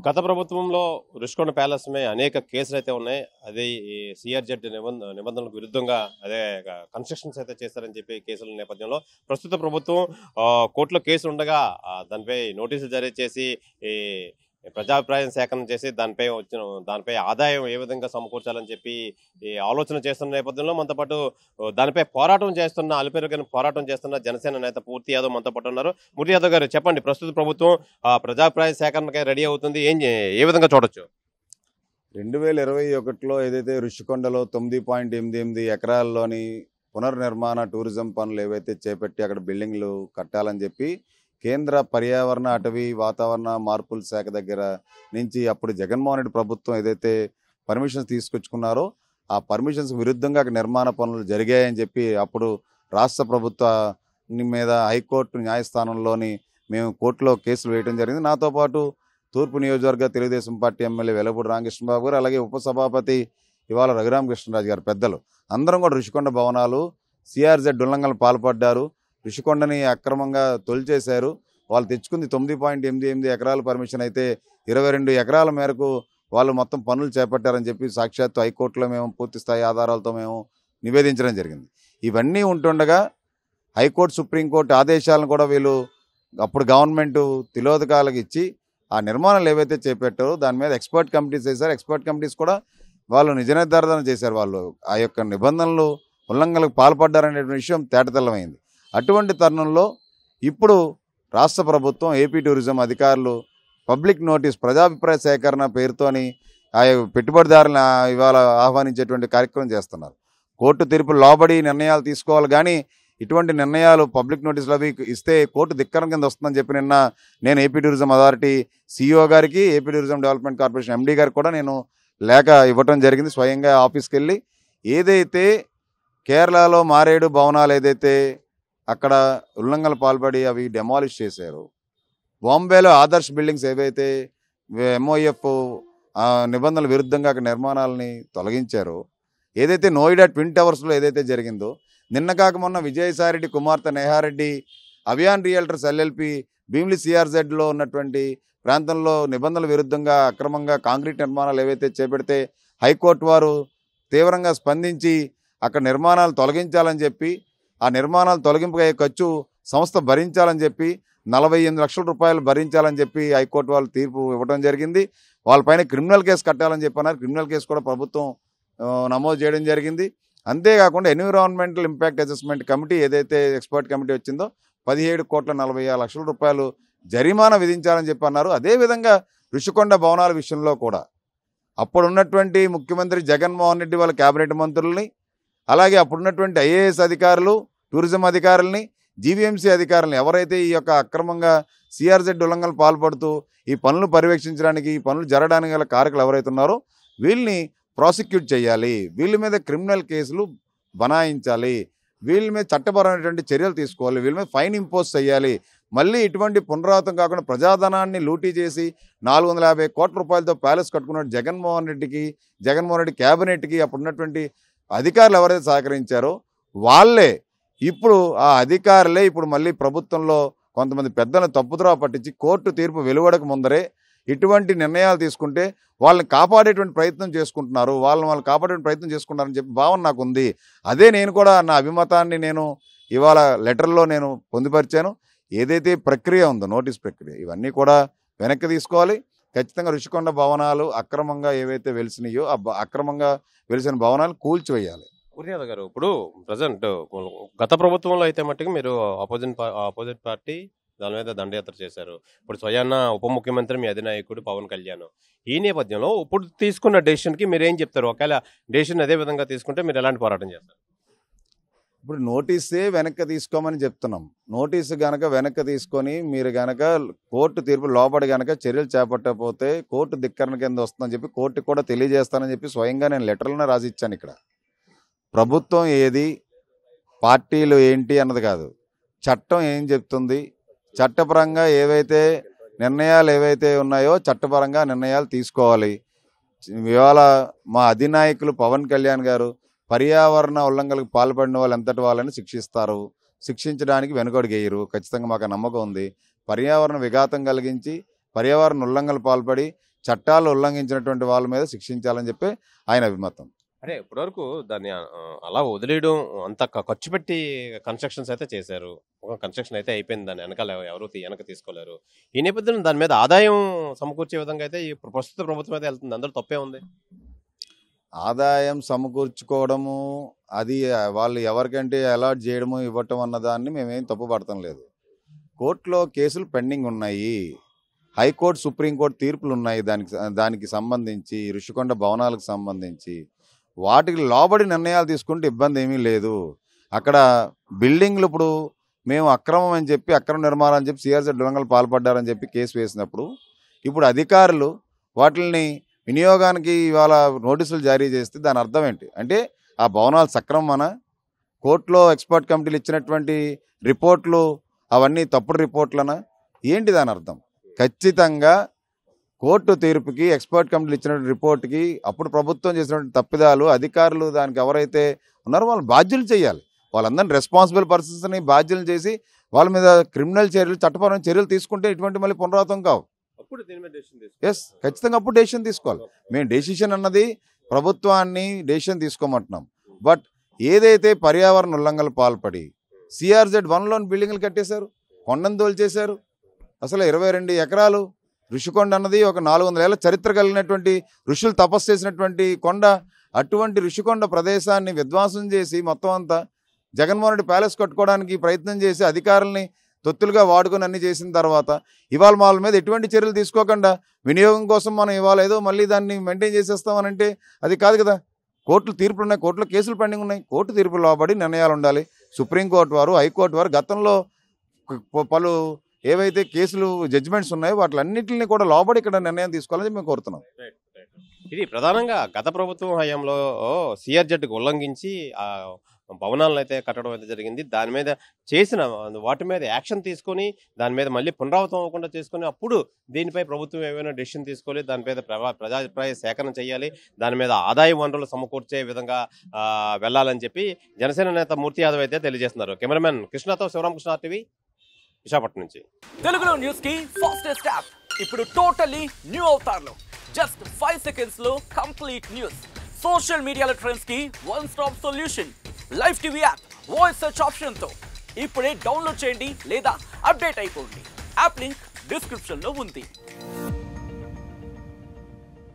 గత ప్రభుత్వంలో రుషికొండ ప్యాలెస్ మీద అనేక కేసులు అయితే ఉన్నాయి. అదే ఈ సిఆర్జెడ్ నిబంధనలకు విరుద్ధంగా అదే కన్స్ట్రక్షన్స్ అయితే చేస్తారని చెప్పి కేసుల నేపథ్యంలో ప్రస్తుత ప్రభుత్వం కోర్టులో కేసు ఉండగా దానిపై నోటీసులు జారీ చేసి ఈ ప్రజాభిప్రాయం సేకరణ చేసి దానిపై ఆదాయం ఏ విధంగా సమకూర్చాలని చెప్పి ఈ ఆలోచన చేస్తున్న నేపథ్యంలో మనతో పాటు దానిపై అలుపెరుగని పోరాటం చేస్తున్న జనసేన నేత పూర్తి యాదవ్ మనతో పాటు ఉన్నారు. మూర్తి యాదవ్ గారు, చెప్పండి, ప్రస్తుత ప్రభుత్వం ప్రజాభిప్రాయ సేకరణకై రెడీ అవుతుంది, ఏ విధంగా చూడొచ్చు? 2021లో ఏదైతే రుషికొండలో 9.88 ఎకరాల్లోని పునర్నిర్మాణ టూరిజం పనులు ఏవైతే చేపట్టి అక్కడ బిల్డింగ్లు కట్టాలని చెప్పి కేంద్ర పర్యావరణ అటవీ వాతావరణ మార్పుల శాఖ దగ్గర నుంచి అప్పుడు జగన్మోహన్ రెడ్డి ప్రభుత్వం ఏదైతే పర్మిషన్స్ తీసుకొచ్చుకున్నారో ఆ పర్మిషన్స్ విరుద్ధంగా అక్కడ నిర్మాణ పనులు జరిగాయని చెప్పి అప్పుడు రాష్ట్ర ప్రభుత్వ మీద హైకోర్టు న్యాయస్థానంలోని మేము కోర్టులో కేసులు వేయడం జరిగింది. నాతో పాటు తూర్పు నియోజకవర్గ తెలుగుదేశం పార్టీ ఎమ్మెల్యే వెలపూడి రామకృష్ణబాబు గారు, అలాగే ఉపసభాపతి ఇవాళ రఘురామకృష్ణరాజు గారు పెద్దలు అందరం కూడా రుషికొండ భవనాలు సిఆర్జెడ్ ఉల్లంఘనలు పాల్పడ్డారు, రుషికొండని అక్రమంగా తొలిచేశారు. వాళ్ళు తెచ్చుకుంది 9.88 ఎకరాల పర్మిషన్ అయితే 22 ఎకరాల మేరకు వాళ్ళు మొత్తం పనులు చేపట్టారని చెప్పి సాక్షాత్తు హైకోర్టులో మేము పూర్తి స్థాయి ఆధారాలతో మేము నివేదించడం జరిగింది. ఇవన్నీ ఉంటుండగా హైకోర్టు సుప్రీంకోర్టు ఆదేశాలను కూడా వీళ్ళు అప్పుడు గవర్నమెంట్ తిలోదకాలకు ఇచ్చి ఆ నిర్మాణాలు ఏవైతే చేపట్టారో దాని మీద ఎక్స్పర్ట్ కమిటీస్ వేశారు. ఎక్స్పర్ట్ కమిటీస్ కూడా వాళ్ళు నిజ నిర్ధారణ చేశారు. వాళ్ళు ఆ యొక్క నిబంధనలు ఉల్లంఘనలకు పాల్పడ్డారనే విషయం తేటతెల్లమైంది. అటువంటి తరుణంలో ఇప్పుడు రాష్ట్ర ప్రభుత్వం ఏపీ టూరిజం అధికారులు పబ్లిక్ నోటీస్ ప్రజాభిప్రాయ సేకరణ పేరుతోని ఆ పెట్టుబడిదారులను ఇవాళ ఆహ్వానించేటువంటి కార్యక్రమం చేస్తున్నారు. కోర్టు తీర్పు లోబడి నిర్ణయాలు తీసుకోవాలి, కానీ ఇటువంటి నిర్ణయాలు పబ్లిక్ నోటీసులు అవి ఇస్తే కోర్టు ధిక్కరణ కింద వస్తుందని చెప్పి నిన్న నేను ఏపీ టూరిజం అథారిటీ సిఇఓ గారికి, AP tourism development corporation MD గారికి కూడా నేను లేఖ ఇవ్వటం జరిగింది. స్వయంగా ఆఫీస్కి వెళ్ళి ఏదైతే కేరళలో మారేడు భవనాలు ఏదైతే అక్కడ ఉల్లంఘనలు పాల్పడి అవి డెమాలిష్ చేశారు, బాంబేలో ఆదర్శ్ బిల్డింగ్స్ ఏవైతే ఎంఓఎఫ్ నిబంధనల విరుద్ధంగా అక్కడ నిర్మాణాలని తొలగించారో, ఏదైతే నోయిడా ట్విన్ టవర్స్లో ఏదైతే జరిగిందో, నిన్న కాక మొన్న విజయసాయిరెడ్డి కుమార్తె నేహారెడ్డి అవియాన్ రియల్టర్స్ ఎల్ఎల్పి భీమిలి సిఆర్జెడ్లో ఉన్నటువంటి ప్రాంతంలో నిబంధనల విరుద్ధంగా అక్రమంగా కాంక్రీట్ నిర్మాణాలు ఏవైతే చేపడితే హైకోర్టు వారు తీవ్రంగా స్పందించి అక్కడ నిర్మాణాలు తొలగించాలని చెప్పి, ఆ నిర్మాణాలు తొలగింపుగా ఖర్చు సంస్థ భరించాలని చెప్పి 48 లక్షల రూపాయలు భరించాలని చెప్పి హైకోర్టు వాళ్ళు తీర్పు ఇవ్వడం జరిగింది. వాళ్ళపైన క్రిమినల్ కేసు కట్టాలని చెప్పన్నారు. క్రిమినల్ కేసు కూడా ప్రభుత్వం నమోదు చేయడం జరిగింది. అంతేకాకుండా ఎన్విరాన్మెంటల్ ఇంపాక్ట్ అసెస్మెంట్ కమిటీ ఏదైతే ఎక్స్పర్ట్ కమిటీ వచ్చిందో 17,46,00,000 రూపాయలు జరిమానా విధించాలని చెప్పి అన్నారు. అదేవిధంగా రుషికొండ భవనాల విషయంలో కూడా అప్పుడున్నటువంటి ముఖ్యమంత్రి జగన్మోహన్ రెడ్డి వాళ్ళ కేబినెట్ మంత్రుల్ని, అలాగే అప్పుడున్నటువంటి ఐఏఎస్ అధికారులు, టూరిజం అధికారులని, జీవీఎంసీ అధికారులను ఎవరైతే ఈ యొక్క అక్రమంగా సిఆర్జెడ్ ఉల్లంఘనలు పాల్పడుతూ ఈ పనులు పర్యవేక్షించడానికి, ఈ పనులు జరగడానికి గల కారకులు ఎవరైతే ఉన్నారో వీళ్ళని ప్రాసిక్యూట్ చేయాలి, వీళ్ళ మీద క్రిమినల్ కేసులు బనాయించాలి, వీళ్ళ మీద చట్టపరమైనటువంటి చర్యలు తీసుకోవాలి, వీళ్ళ మీద ఫైన్ ఇంపోజ్ చేయాలి. మళ్ళీ ఇటువంటి పునరావృతం కాకుండా ప్రజాధనాన్ని లూటీ చేసి 450 కోట్ల రూపాయలతో ప్యాలెస్ కట్టుకున్న జగన్మోహన్ రెడ్డి క్యాబినెట్కి అప్పుడున్నటువంటి అధికారులు ఎవరైతే సహకరించారో వాళ్ళే ఇప్పుడు ఆ అధికారులే ఇప్పుడు మళ్ళీ ప్రభుత్వంలో కొంతమంది పెద్దలను తప్పుద్రోవ పట్టించి కోర్టు తీర్పు వెలువడక ముందరే ఇటువంటి నిర్ణయాలు తీసుకుంటే వాళ్ళని కాపాడేటువంటి ప్రయత్నం చేసుకుంటున్నారు, వాళ్ళని కాపాడేటువంటి ప్రయత్నం చేసుకుంటారని చెప్పి భావన నాకు ఉంది. అదే నేను కూడా నా అభిమతాన్ని నేను ఇవాళ లెటర్లో నేను పొందుపరిచాను. ఏదైతే ప్రక్రియ ఉందో నోటీస్ ప్రక్రియ ఇవన్నీ కూడా వెనక్కి తీసుకోవాలి. ఖచ్చితంగా రుషికొండ భవనాలు అక్రమంగా ఏవైతే వెలిసినాయో ఆ అక్రమంగా వెలిసిన భవనాలు కూల్చివేయాలి. గురునాథ్ గారు, ఇప్పుడు ప్రజెంట్ గత ప్రభుత్వంలో అయితే మట్టుకు మీరు ఆపోజిట్ పార్టీ దాని మీద దండయాత్ర చేశారు. ఇప్పుడు స్వయాన ఉప ముఖ్యమంత్రి మీ అధినాయకుడు పవన్ కళ్యాణ్. ఈ నేపథ్యంలో ఇప్పుడు తీసుకున్న డెసిషన్కి మీరు ఏం చెప్తారు? ఒకవేళ డెసిషన్ అదే విధంగా తీసుకుంటే మీరు ఎలాంటి పోరాటం చేస్తారు? ఇప్పుడు నోటీసే వెనక్కి తీసుకోమని చెప్తున్నాం. నోటీసు గనక వెనక్కి తీసుకొని మీరు గనక కోర్టు తీర్పు లోబడి గనక చర్యలు చేపట్టకపోతే కోర్టు ధిక్కరణ కింద వస్తుందని చెప్పి కోర్టుకు కూడా తెలియజేస్తానని చెప్పి స్వయంగా నేను లెటర్లోనే రాసి ఇచ్చాను. ఇక్కడ ప్రభుత్వం ఏది, పార్టీలు ఏంటి అన్నది కాదు, చట్టం ఏం చెప్తుంది, చట్టపరంగా ఏవైతే నిర్ణయాలు ఏవైతే ఉన్నాయో చట్టపరంగా నిర్ణయాలు తీసుకోవాలి. ఇవాళ మా అధినాయకులు పవన్ కళ్యాణ్ గారు పర్యావరణ ఉల్లంఘనలకు పాల్పడిన వాళ్ళు ఎంతటి వాళ్ళని శిక్షిస్తారు, శిక్షించడానికి వెనుకడుగేయరు. ఖచ్చితంగా మాకు నమ్మకం ఉంది. పర్యావరణ విఘాతం కలిగించి పర్యావరణ ఉల్లంఘనలు పాల్పడి చట్టాలు ఉల్లంఘించినటువంటి వాళ్ళ మీద శిక్షించాలని చెప్పి ఆయన అభిమతం. అంటే ఇప్పటివరకు దాన్ని అలా వదిలేయడం అంత ఖర్చు పెట్టి కన్స్ట్రక్షన్స్ అయితే చేశారు. ఒక కన్స్ట్రక్షన్ అయితే అయిపోయింది, దాన్ని వెనకాల ఎవరు వెనక తీసుకోలేరు. ఈ నేపథ్యంలో దాని మీద ఆదాయం సమకూర్చే విధంగా అయితే ఈ ప్రస్తుత ప్రభుత్వం అయితే వెళ్తుంది. అందులో తప్పే ఉంది. ఆదాయం సమకూర్చుకోవడము అది వాళ్ళు ఎవరికంటే అలాట్ చేయడము ఇవ్వటం అన్నదాన్ని మేమేం తప్పు పడటం లేదు. కోర్టులో కేసులు పెండింగ్ ఉన్నాయి, హైకోర్టు సుప్రీంకోర్టు తీర్పులు ఉన్నాయి దానికి సంబంధించి, ఋషికొండ భవనాలకు సంబంధించి. వాటికి లోబడి నిర్ణయాలు తీసుకుంటే ఇబ్బంది ఏమీ లేదు. అక్కడ బిల్డింగ్లు ఇప్పుడు మేము అక్రమం అని చెప్పి, అక్రమ నిర్మాణం అని చెప్పి సిఆర్జెడ్ దొంగలు పాల్పడ్డారని చెప్పి కేసు వేసినప్పుడు ఇప్పుడు అధికారులు వాటిని వినియోగానికి ఇవాళ నోటీసులు జారీ చేస్తే దాని అర్థం ఏంటి అంటే ఆ భవనాలు సక్రమమనా, కోర్టులో ఎక్స్పర్ట్ కమిటీలు ఇచ్చినటువంటి రిపోర్ట్లు అవన్నీ తప్పుడు రిపోర్ట్లనా, ఏంటి దాని అర్థం? ఖచ్చితంగా కోర్టు తీర్పుకి, ఎక్స్పర్ట్ కమిటీలు ఇచ్చినటువంటి రిపోర్ట్కి, అప్పుడు ప్రభుత్వం చేసినటువంటి తప్పిదాలు అధికారులు దానికి ఎవరైతే ఉన్నారో వాళ్ళు బాధ్యులు చేయాలి. వాళ్ళందరినీ రెస్పాన్సిబుల్ పర్సన్స్ని బాధ్యులు చేసి వాళ్ళ మీద క్రిమినల్ చర్యలు, చట్టపరమైన చర్యలు తీసుకుంటే ఇటువంటి మళ్ళీ పునరావృతం కావు. ఎస్, ఖచ్చితంగా అప్పుడు డెసిషన్ తీసుకోవాలి. మేము డెసిషన్ అన్నది ప్రభుత్వాన్ని డెసిషన్ తీసుకోమంటున్నాం. బట్ ఏదైతే పర్యావరణ ఉల్లంఘనలు పాల్పడి సిఆర్జెడ్ 1లోని బిల్డింగ్లు కట్టేశారు, కొండను తోల్చేశారు. అసలు 22 ఎకరాలు ఋషికొండ అన్నది ఒక 400 ఏళ్ల చరిత్ర కలిగినటువంటి ఋషులు తపస్సు చేసినటువంటి కొండ. అటువంటి ఋషికొండ ప్రదేశాన్ని విధ్వంసం చేసి మొత్తం అంతా జగన్మోహన్ రెడ్డి ప్యాలెస్ కట్టుకోవడానికి ప్రయత్నం చేసి అధికారుల్ని తొత్తులుగా వాడుకొని అన్ని చేసిన తర్వాత ఇవాళ వాళ్ళ మీద ఎటువంటి చర్యలు తీసుకోకుండా వినియోగం కోసం మనం ఇవాళ ఏదో మళ్ళీ దాన్ని మెయింటైన్ చేసేస్తామనంటే అది కాదు కదా. కోర్టులు తీర్పులు ఉన్నాయి, కోర్టులో కేసులు పెండింగ్ ఉన్నాయి. కోర్టు తీర్పులు లోబడి నిర్ణయాలు ఉండాలి. సుప్రీంకోర్టు వారు, హైకోర్టు వారు గతంలో పలు ఏవైతే కేసులు జడ్జిమెంట్స్ ఉన్నాయో వాటిలన్నింటినీ కూడా లోబడి ఇక్కడ నిర్ణయం తీసుకోవాలని మేము కోరుతున్నాం. ఇది ప్రధానంగా గత ప్రభుత్వం హయాంలో సిఆర్జెడ్కి ఉల్లంఘించి ఆ భవనాలను అయితే కట్టడం అయితే జరిగింది. దాని మీద చేసిన వాటి మీద యాక్షన్ తీసుకొని దాని మీద మళ్ళీ పునరావృతం అవ్వకుండా చేసుకుని అప్పుడు దీనిపై ప్రభుత్వం ఏమైనా డెసిషన్ తీసుకోవాలి, దాని మీద ప్రజాభిప్రాయ సేకరణ చేయాలి, దాని మీద ఆదాయ వనరులు సమకూర్చే విధంగా వెళ్ళాలని చెప్పి జనసేన నేత మూర్తి యాదవ్ అయితే తెలియజేస్తున్నారు. కెమెరామెన్ కృష్ణతో శివరామకృష్ణ టీవీ, విశాఖపట్నం నుంచి. తెలుగులో న్యూస్ కి ఫాస్టెస్ట్ యాప్ ఇప్పుడు టోటల్లీ న్యూ అవతార్లో జస్ట్ 5 seconds లో కంప్లీట్ న్యూస్. సోషల్ మీడియాలో ట్రెండ్స్ కి one stop solution. Live TV app voice search option తో ఇప్పుడే డౌన్లోడ్ చేయండి లేదా అప్డేట్ అయిపోండి. యాప్ లింక్ డిస్క్రిప్షన్ లో ఉంది.